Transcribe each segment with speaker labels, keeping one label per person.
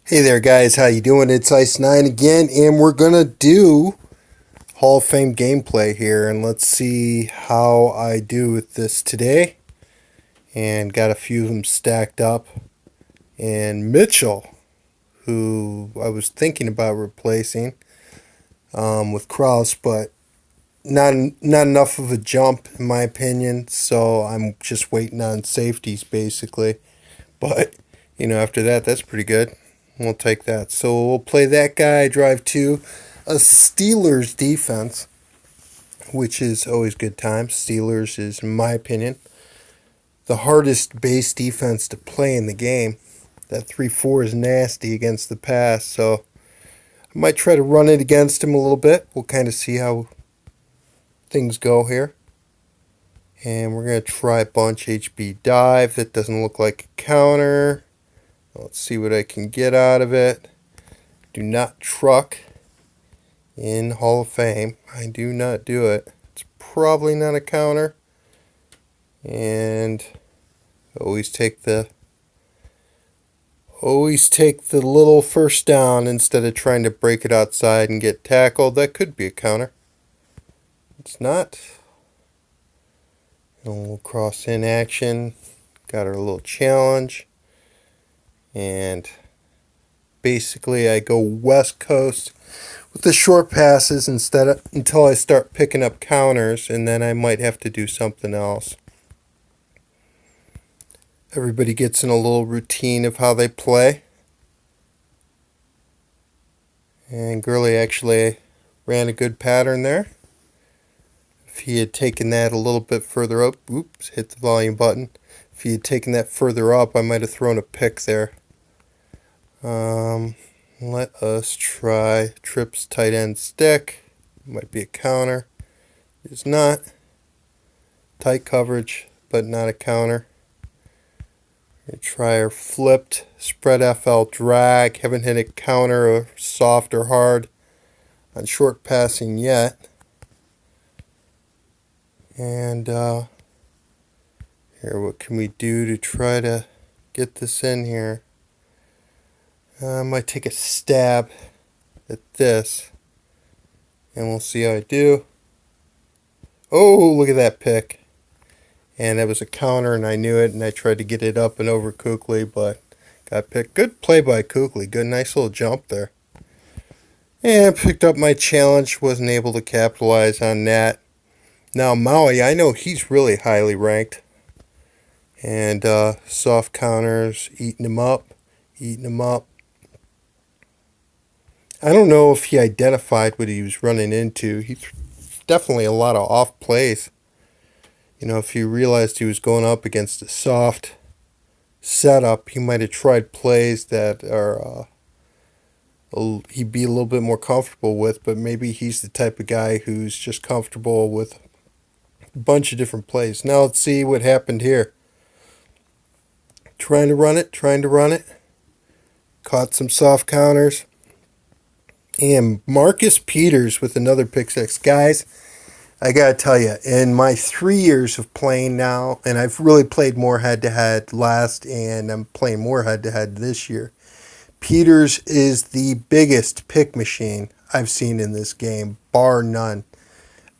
Speaker 1: Hey there guys, how you doing? It's Ice9 again, and we're gonna do Hall of Fame gameplay here, and let's see how I do with this today. And got a few of them stacked up. And Mitchell, who I was thinking about replacing with Kraus, but not enough of a jump in my opinion, so I'm just waiting on safeties basically. But after that, that's pretty good. We'll take that. So we'll play that guy, drive to a Steelers defense, which is always good times. Steelers is, in my opinion, the hardest base defense to play in the game. That 3-4 is nasty against the pass, so I might try to run it against him a little bit. We'll kind of see how things go here. And we're going to try bunch HB dive. That doesn't look like a counter. Let's see what I can get out of it. Do not truck in Hall of Fame. I do not do it. It's probably not a counter. And always take the little first down instead of trying to break it outside and get tackled. That could be a counter. It's not. A little cross in action. Got our little challenge. And basically I go West Coast with the short passes until I start picking up counters, and then I might have to do something else. Everybody gets in a little routine of how they play. And Gurley actually ran a good pattern there. If he had taken that a little bit further up, oops, hit the volume button. If he had taken that further up, I might have thrown a pick there. Let us try trips tight end stick. Might be a counter. It's not. Tight coverage, but not a counter. We're try our flipped spread FL drag. Haven't hit a counter or soft or hard on short passing yet. And here, what can we do to try to get this in here? I might take a stab at this, and we'll see how I do. Oh, look at that pick. And that was a counter, and I knew it, and I tried to get it up and over Kuechly, but got picked. Good play by Kuechly. Good, nice little jump there. And picked up my challenge. Wasn't able to capitalize on that. Now, Maui, I know he's really highly ranked. And soft counters, eating him up. I don't know if he identified what he was running into. He's definitely a lot of off plays. If he realized he was going up against a soft setup, he might have tried plays that are he'd be a little bit more comfortable with, but maybe he's the type of guy who's just comfortable with a bunch of different plays. Now let's see what happened here. Trying to run it. Caught some soft counters. And Marcus Peters with another pick six. Guys, I got to tell you, in my 3 years of playing now, and I've really played more head-to-head last, and I'm playing more head-to-head this year, Peters is the biggest pick machine I've seen in this game, bar none.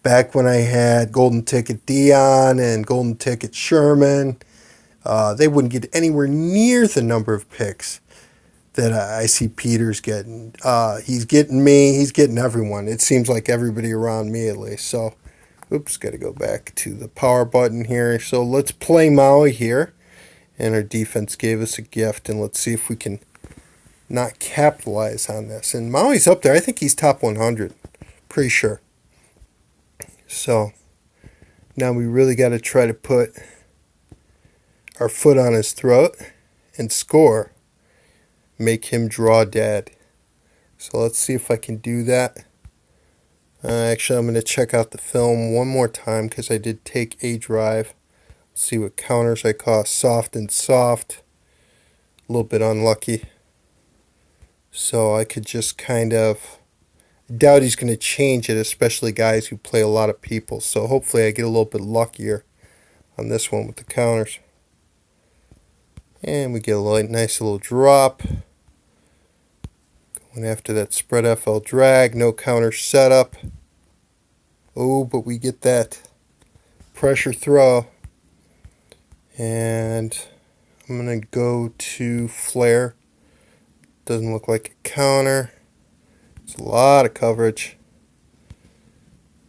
Speaker 1: Back when I had Golden Ticket Dion and Golden Ticket Sherman, they wouldn't get anywhere near the number of picks that I see Peters getting. He's getting me. He's getting everyone. It seems like everybody around me at least. So, oops, got to go back to the power button here. So let's play Maui here. And our defense gave us a gift. And let's see if we can not capitalize on this. And Maui's up there. I think he's top 100. Pretty sure. So, now we really got to try to put our foot on his throat and score. Make him draw dead. So let's see if I can do that. Actually, I'm going to check out the film one more time because I did take a drive. Let's see what counters I caught. Soft and soft. A little bit unlucky. So I could just kind of doubt he's going to change it, especially guys who play a lot of people. So hopefully I get a little bit luckier on this one with the counters. And we get a nice little drop. Went after that spread FL drag, no counter setup. Oh, but we get that pressure throw. And I'm going to go to flare. Doesn't look like a counter. It's a lot of coverage.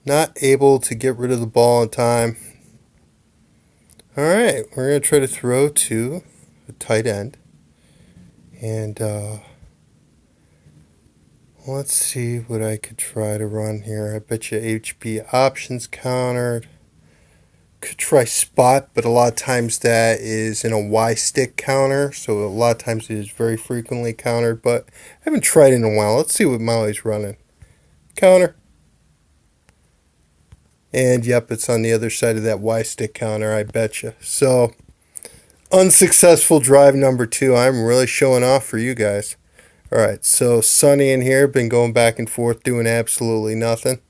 Speaker 1: Not able to get rid of the ball in time. Alright, we're going to try to throw to a tight end. And let's see what I could try to run here. I bet you HB options countered. Could try spot, but a lot of times that is in a Y stick counter, so a lot of times it is very frequently countered, but I haven't tried it in a while. Let's see what Maui's running. Counter. And yep, it's on the other side of that Y stick counter, I betcha. So, unsuccessful drive number 2. I'm really showing off for you guys. Alright, so Sonny in here, been going back and forth doing absolutely nothing.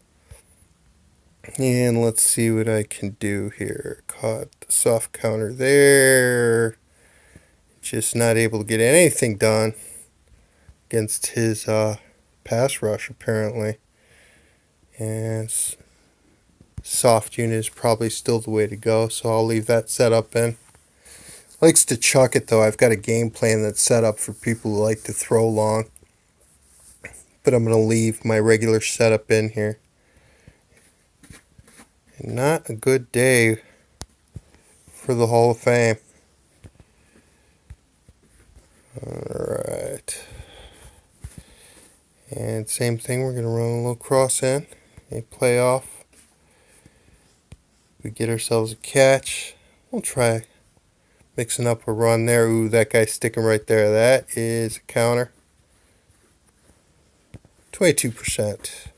Speaker 1: And let's see what I can do here. Caught the soft counter there. Just not able to get anything done against his pass rush, apparently. And soft unit is probably still the way to go, so I'll leave that setup in. Likes to chuck it, though. I've got a game plan that's set up for people who like to throw long. But I'm going to leave my regular setup in here. Not a good day for the Hall of Fame. Alright. And same thing, we're going to run a little cross in. A playoff. We get ourselves a catch. We'll try mixing up a run there. Ooh, that guy's sticking right there. That is a counter. 22%.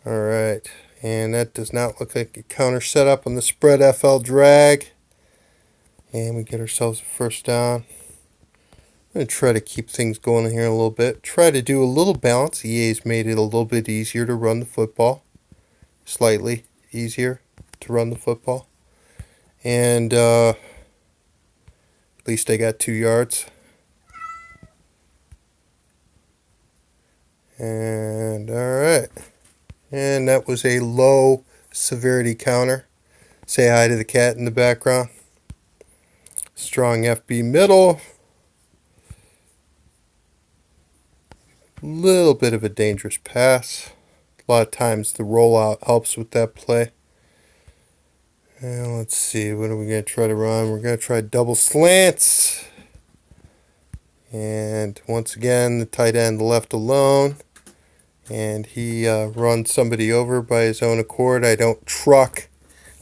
Speaker 1: Alright. And that does not look like a counter setup on the spread FL drag. And we get ourselves a first down. I'm going to try to keep things going here a little bit. Try to do a little balance. EA's made it a little bit easier to run the football. Slightly easier to run the football. And at least I got 2 yards. And alright. And that was a low severity counter. Say hi to the cat in the background. Strong FB middle. Little bit of a dangerous pass. A lot of times the rollout helps with that play. And let's see, what are we going to try to run? We're going to try double slants. And once again, the tight end left alone. And he runs somebody over by his own accord. I don't truck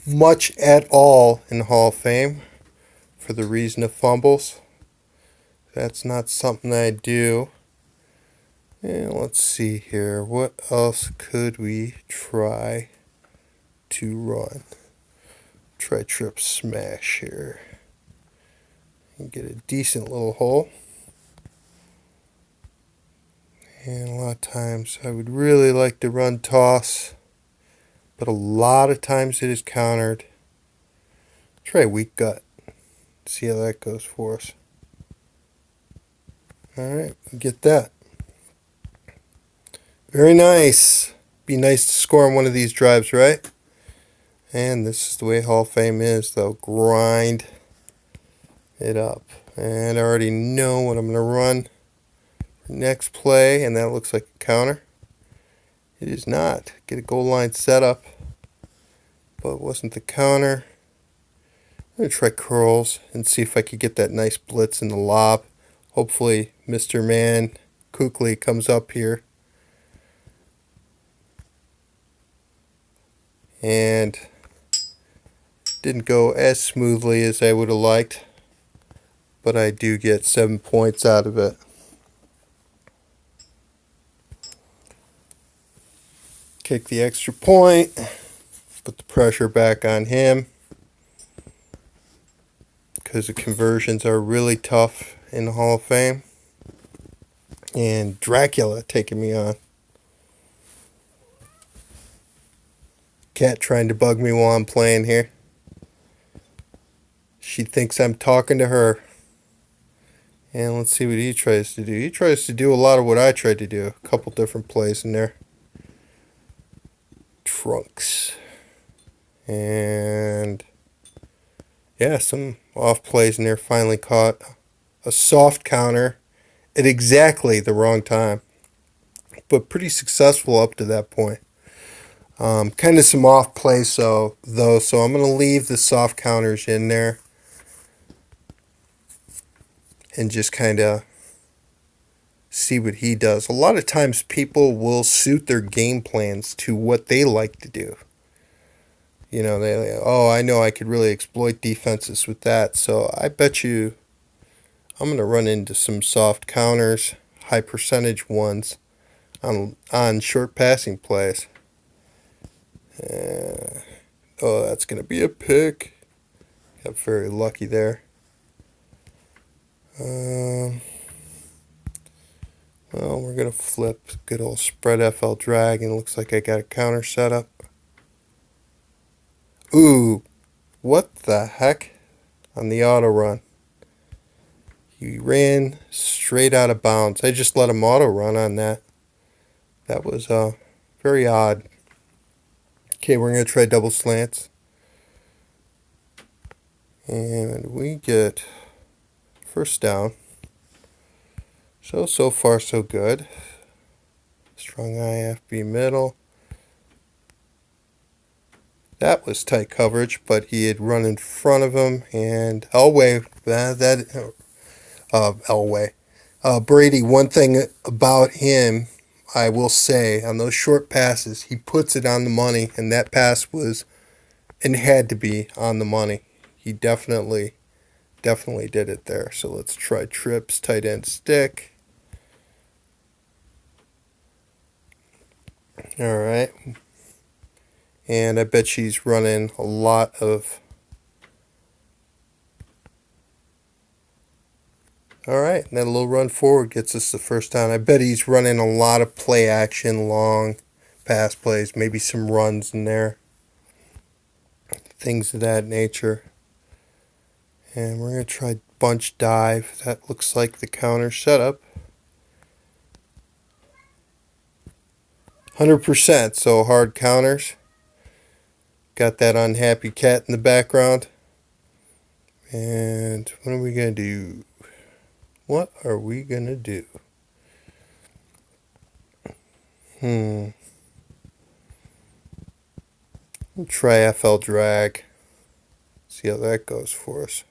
Speaker 1: much at all in the Hall of Fame for the reason of fumbles. That's not something I do. And let's see here. What else could we try to run? Try trip smash here. And get a decent little hole. And a lot of times I would really like to run toss, but a lot of times it is countered. Try weak gut. See how that goes for us. Alright, get that. Very nice. Be nice to score on one of these drives, right? And this is the way Hall of Fame is, though. Grind it up. And I already know what I'm going to run. Next play, and that looks like a counter. It is not. Get a goal line setup, but it wasn't the counter. I'm going to try curls and see if I could get that nice blitz in the lob. Hopefully Mr. Man Kukli comes up here. And didn't go as smoothly as I would have liked, but I do get 7 points out of it. Kick the extra point, put the pressure back on him because the conversions are really tough in the Hall of Fame. And Dracula taking me on. Cat trying to bug me while I'm playing here. She thinks I'm talking to her. And let's see what he tries to do. He tries to do a lot of what I tried to do. A couple different plays in there. Trunks. And yeah, some off plays in there. Finally caught a soft counter at exactly the wrong time. But pretty successful up to that point. Kind of some off plays though, so I'm going to leave the soft counters in there and just kind of see what he does. A lot of times people will suit their game plans to what they like to do. You know, I know I could really exploit defenses with that. So I bet you I'm going to run into some soft counters, high percentage ones on short passing plays. Oh, that's going to be a pick. Got very lucky there. Well, we're going to flip good old spread FL drag, and it looks like I got a counter set up. Ooh, what the heck on the auto run? He ran straight out of bounds. I just let him auto run on that. That was very odd. Okay, we're going to try double slants. And we get first down. So far so good. Strong IFB middle. That was tight coverage, but he had run in front of him, and Elway, Elway. Brady, one thing about him, I will say, on those short passes, he puts it on the money, and that pass was, and had to be on the money. He definitely did it there. So let's try trips, tight end stick. All right. And I bet she's running a lot of... All right, and that little run forward gets us the first down. I bet he's running a lot of play action, long pass plays, maybe some runs in there, things of that nature. And we're going to try bunch dive. That looks like the counter setup. 100%, so hard counters. Got that unhappy cat in the background. And what are we going to do? What are we going to do? We'll try FL drag. See how that goes for us.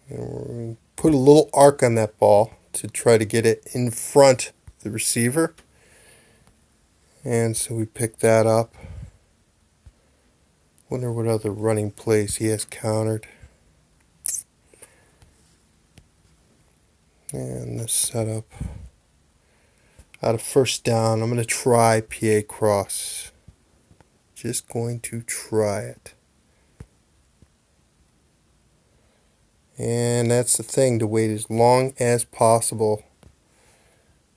Speaker 1: And we're going to put a little arc on that ball to try to get it in front of the receiver. And so we pick that up. Wonder what other running plays he has countered. And the setup. Out of first down, I'm going to try PA cross. Just going to try it. And that's the thing, to wait as long as possible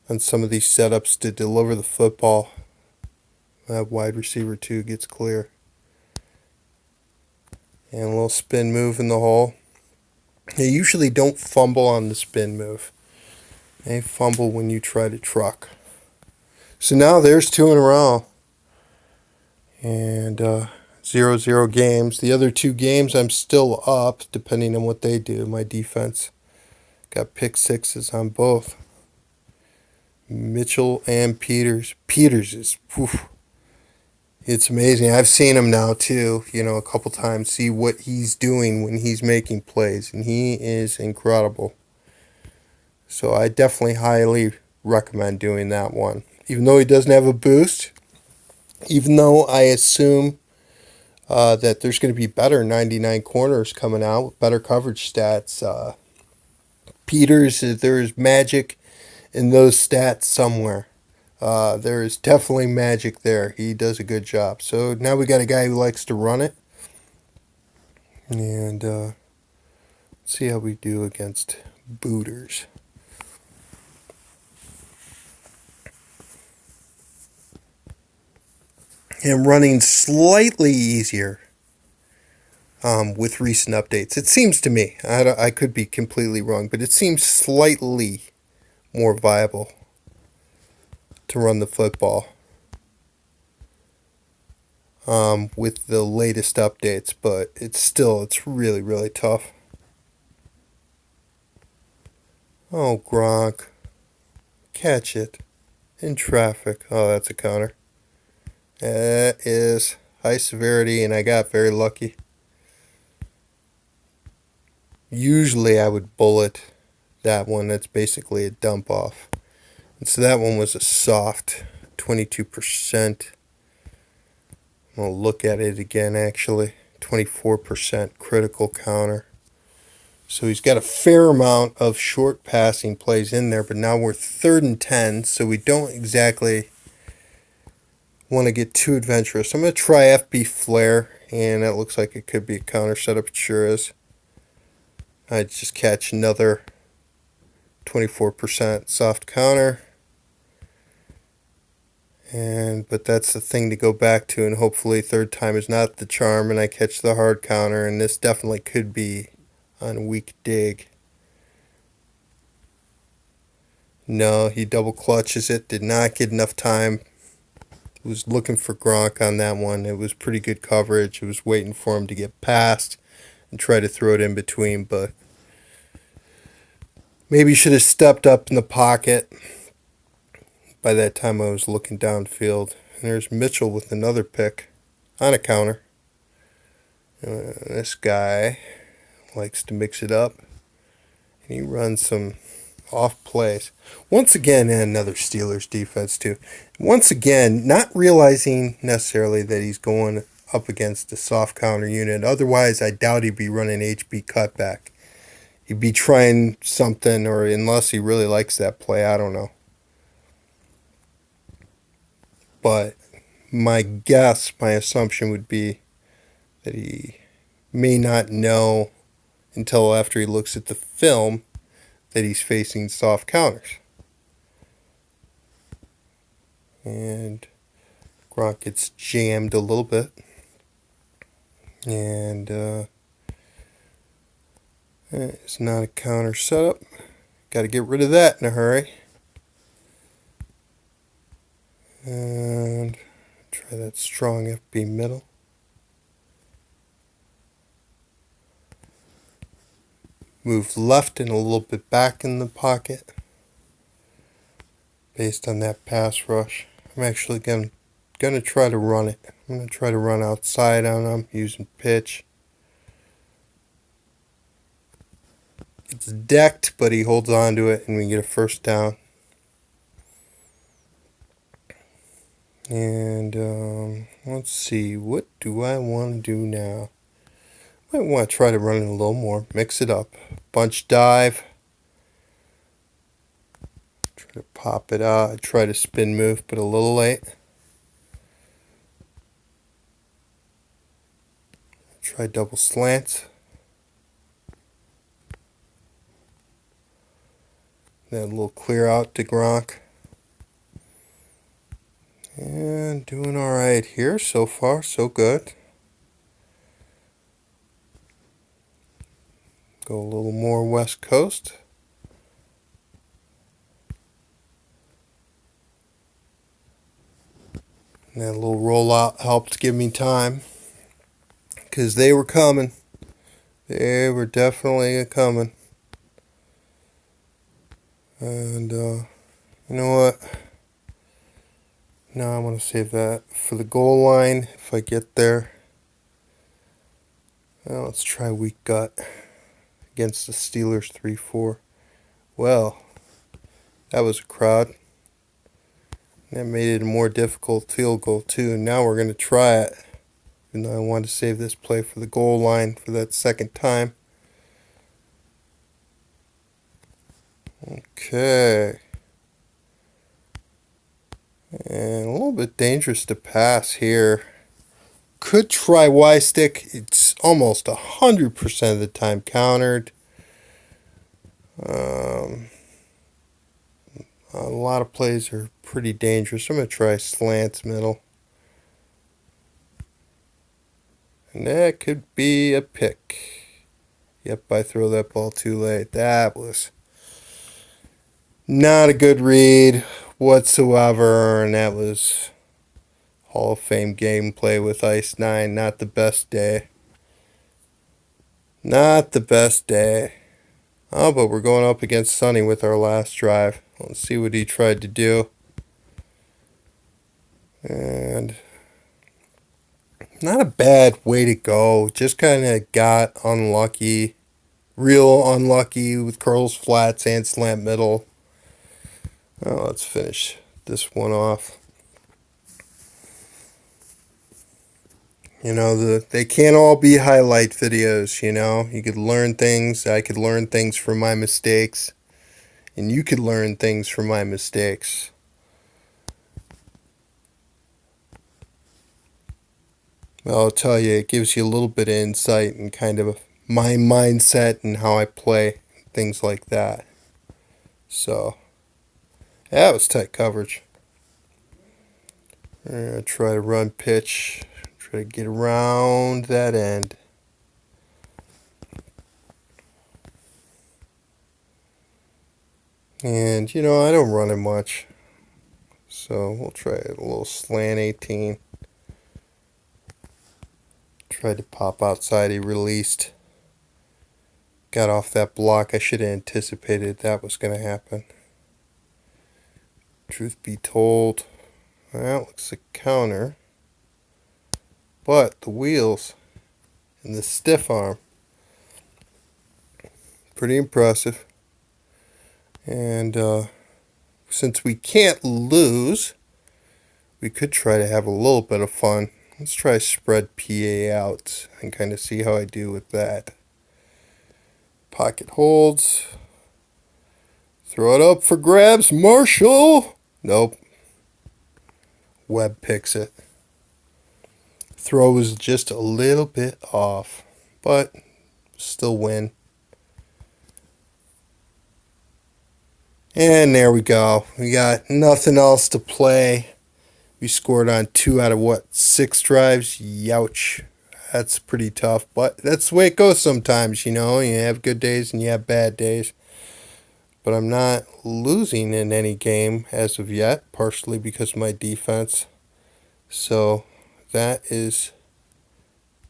Speaker 1: on some of these setups to deliver the football. That wide receiver 2 gets clear. And a little spin move in the hole. They usually don't fumble on the spin move. They fumble when you try to truck. So now there's 2 in a row. And 0-0 games. The other 2 games I'm still up, depending on what they do. My defense got pick sixes on both. Mitchell and Peters. Peters is, whew, it's amazing. I've seen him now too, a couple times, see what he's doing when he's making plays, and he is incredible. So I definitely highly recommend doing that one. Even though he doesn't have a boost, even though I assume that there's going to be better 99 corners coming out with better coverage stats. Peters, there is magic in those stats somewhere. There is definitely magic there. He does a good job. So now we got a guy who likes to run it. And let's see how we do against booters. And running slightly easier with recent updates. It seems to me, I could be completely wrong, but it seems slightly more viable to run the football with the latest updates, but it's really, really tough. Oh, Gronk. Catch it. In traffic. Oh, that's a counter. That is high severity, and I got very lucky. Usually I would bullet that one. That's basically a dump off. And so that one was a soft 22%. I'm going to look at it again, actually. 24% critical counter. So he's got a fair amount of short passing plays in there, but now we're 3rd and 10, so we don't exactly want to get too adventurous. I'm going to try FB Flare, and that looks like it could be a counter setup. It sure is. I'd just catch another 24% soft counter. But that's the thing to go back to, and hopefully third time is not the charm, and I catch the hard counter, and this definitely could be on a weak dig. No, he double clutches it, did not get enough time. Was looking for Gronk on that one. It was pretty good coverage. I was waiting for him to get past and try to throw it in between, but maybe should have stepped up in the pocket. By that time I was looking downfield. And there's Mitchell with another pick on a counter. This guy likes to mix it up. And he runs some off plays. Once again, and another Steelers defense too. Once again, not realizing necessarily that he's going up against a soft counter unit. Otherwise, I doubt he'd be running HB cutback. He'd be trying something, or unless he really likes that play, I don't know. But my guess, my assumption would be that he may not know until after he looks at the film that he's facing soft counters. And Gronk gets jammed a little bit. And it's not a counter setup. Got to get rid of that in a hurry. And try that strong FB middle. Move left and a little bit back in the pocket based on that pass rush. I'm actually going to try to run it. I'm going to try to run outside on him using pitch. It's decked, but he holds on to it and we get a first down. And let's see, what do I want to do now? I might want to try to run it a little more, mix it up. Bunch dive. Try to pop it out. I try to spin move, but a little late. Try double slants. Then a little clear out to Gronk. And doing alright here. So far, so good. Go a little more West Coast. And that little rollout helped give me time. Because they were coming. They were definitely coming. And, you know what? No, I want to save that for the goal line if I get there. Well, let's try weak gut against the Steelers 3-4. Well, that was a crowd. That made it a more difficult field goal too. Now we're going to try it. Even though I wanted to save this play for the goal line for that second time. Okay. And a little bit dangerous to pass here. Could try Y stick. It's almost 100% of the time countered. A lot of plays are pretty dangerous. I'm going to try slants middle. And that could be a pick. Yep, I throw that ball too late. That was not a good read whatsoever, and that was Hall of Fame gameplay with Ice 9. Not the best day. Not the best day. Oh, but we're going up against Sonny with our last drive. Let's see what he tried to do. And not a bad way to go. Just kind of got unlucky. Real unlucky with curls, flats, and slant middle. Oh, let's finish this one off. You know, they can't all be highlight videos, you know. You could learn things. I could learn things from my mistakes. And you could learn things from my mistakes. I'll tell you, it gives you a little bit of insight and kind of my mindset and how I play, things like that. So, yeah, it was tight coverage. I'm going to try to run pitch, try to get around that end. And, you know, I don't run it much. So, we'll try a little slant 18. Tried to pop outside, he released. Got off that block. I should have anticipated that was going to happen. Truth be told, that looks a counter. But the wheels and the stiff arm, pretty impressive. And since we can't lose, we could try to have a little bit of fun. Let's try spread PA out and kind of see how I do with that. Pocket holds. Throw it up for grabs. Marshall! Nope. Webb picks it. Throw was just a little bit off, but still win. And there we go. We got nothing else to play. We scored on 2 out of 6 drives? Youch. That's pretty tough, but that's the way it goes sometimes, you know. You have good days and you have bad days. But I'm not losing in any game as of yet, partially because of my defense. So that is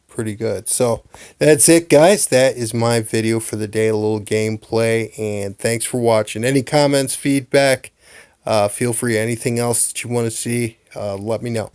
Speaker 1: pretty good. So that's it, guys. That is my video for the day, a little gameplay, and thanks for watching. Any comments, feedback, feel free. Anything else that you want to see, let me know.